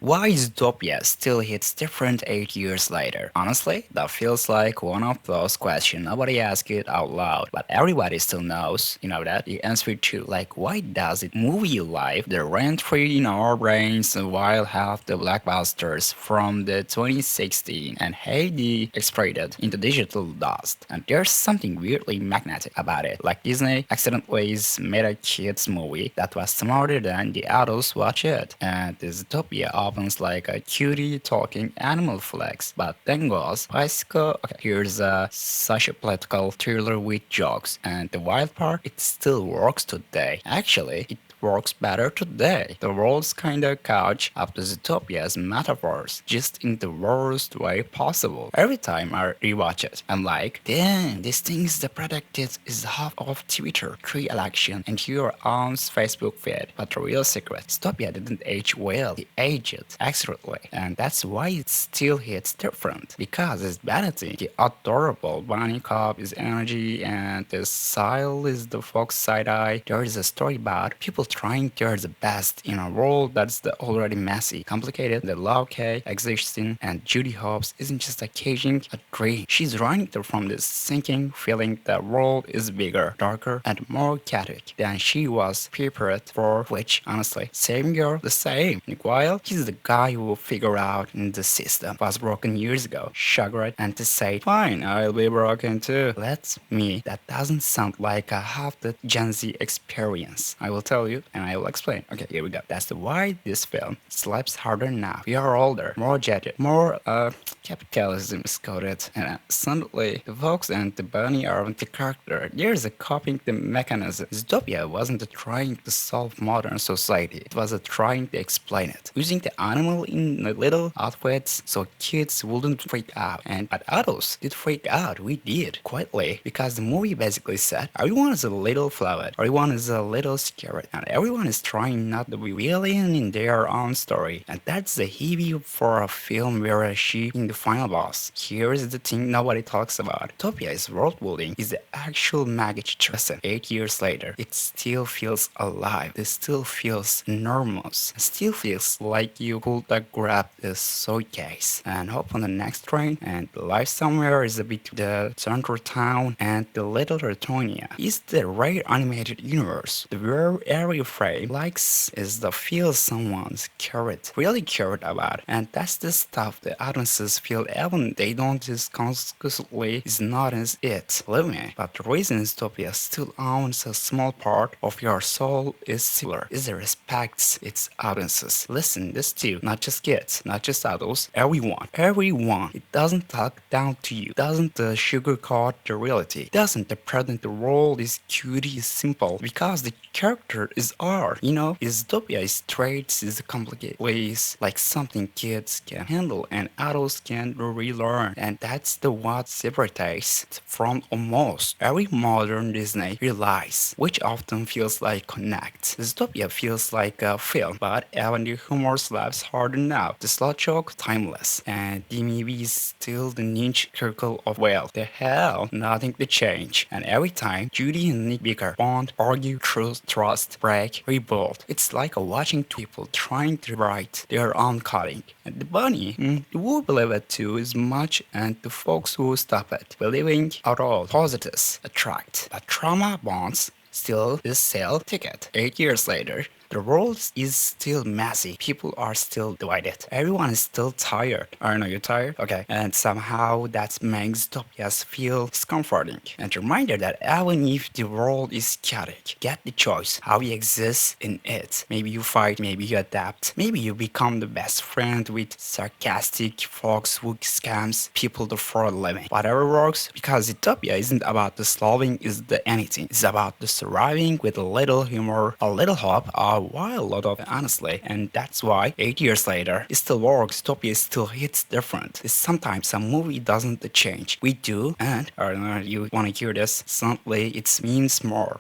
Why Zootopia still hits different 8 years later? Honestly, that feels like one of those questions nobody asks it out loud, but everybody still knows, that the answer to. Like, why does it movie life the rent free in our brains while half the blockbusters from the 2016 and Heidi exploded into digital dust? And there's something weirdly magnetic about it. Like Disney accidentally made a kids movie that was smarter than the adults watch it, and Zootopia opens like a cutie talking animal flex, but then goes bicycle. Okay, here's such a political thriller with jokes, and the wild part, it still works today. Actually, it works better today. The world's kinda couch up to Zootopia's metaphors, just in the worst way possible. Every time I rewatch it, I'm like, damn, this thing is the product is half of Twitter, pre-election, and your aunt's Facebook feed. But the real secret, Zootopia didn't age well, it aged accurately, and that's why it still hits different. Because it's vanity, the adorable bunny cop is energy, and the style is the fox side eye. There is a story about people trying their the best in a world that's already messy, complicated, the love cake existing, and Judy Hopps isn't just caging a dream. She's running from this sinking feeling that world is bigger, darker, and more chaotic than she was prepared for, which, honestly, same girl, the same. Nick Wilde, he's the guy who figured out the system was broken years ago, shuddered, and to say, fine, I'll be broken too. Let me, that doesn't sound like a half the Gen Z experience. I will tell you, and I will explain. Okay, here we go. That's why this film slaps harder now. We are older, more jaded, more capitalism is coded, and suddenly the fox and the bunny aren't the character. There's a copying the mechanism. Zootopia wasn't trying to solve modern society. It was trying to explain it, using the animal in the little outfits so kids wouldn't freak out. And but adults did freak out. We did quietly because the movie basically said everyone is a little flawed, everyone is a little scared, and everyone is trying not to be villain in their own story. And that's the heavy for a film where she in the final boss. Here's the thing nobody talks about. Utopia's world building is the actual magic lesson. 8 years later, it still feels alive. It still feels enormous. It still feels like you could grab this suitcase and hop on the next train, and life somewhere is between the central town and the little Ratonia. It's the rare animated universe where every frame likes is the feel someone's really cared about, and that's the stuff the audiences feel even they don't just consciously is not as it. Believe me, but the reason Zootopia still owns a small part of your soul is similar, is it respects its audiences. Listen, this too, not just kids, not just adults, everyone. It doesn't talk down to you, doesn't sugarcoat the reality, doesn't pretend the world is cutie, is simple, because the character is art, is Zootopia is traits, is complicated ways, like something kids can handle and adults can relearn, and that's the what separates it from almost every modern Disney release, which often feels like connect. Zootopia feels like a film, but even the humor slaps harder now. The slow joke timeless, and the movie is still the niche circle of well, the hell, nothing to change. And every time Judy and Nick bicker, bond, argue, trust, break, rebuild. It's like watching two people trying to write their own coding. And the bunny, who believe it too is much, and the folks who stop it, believing at all positives attract. But trauma bonds still is sale ticket. 8 years later, the world is still messy. People are still divided. Everyone is still tired. I know you're tired. Okay. And somehow that makes Utopias feel comforting. And a reminder that even if the world is chaotic, get the choice how you exist in it. Maybe you fight, maybe you adapt, maybe you become the best friend with sarcastic folks who scams people for a living. Whatever works, because Utopia isn't about the solving is the anything. It's about the surviving with a little humor, a little hope, a lot of it, honestly. And that's why 8 years later, it still works. Utopia still hits different. It's sometimes a movie doesn't change. We do, and I don't know, you want to hear this, suddenly it means more.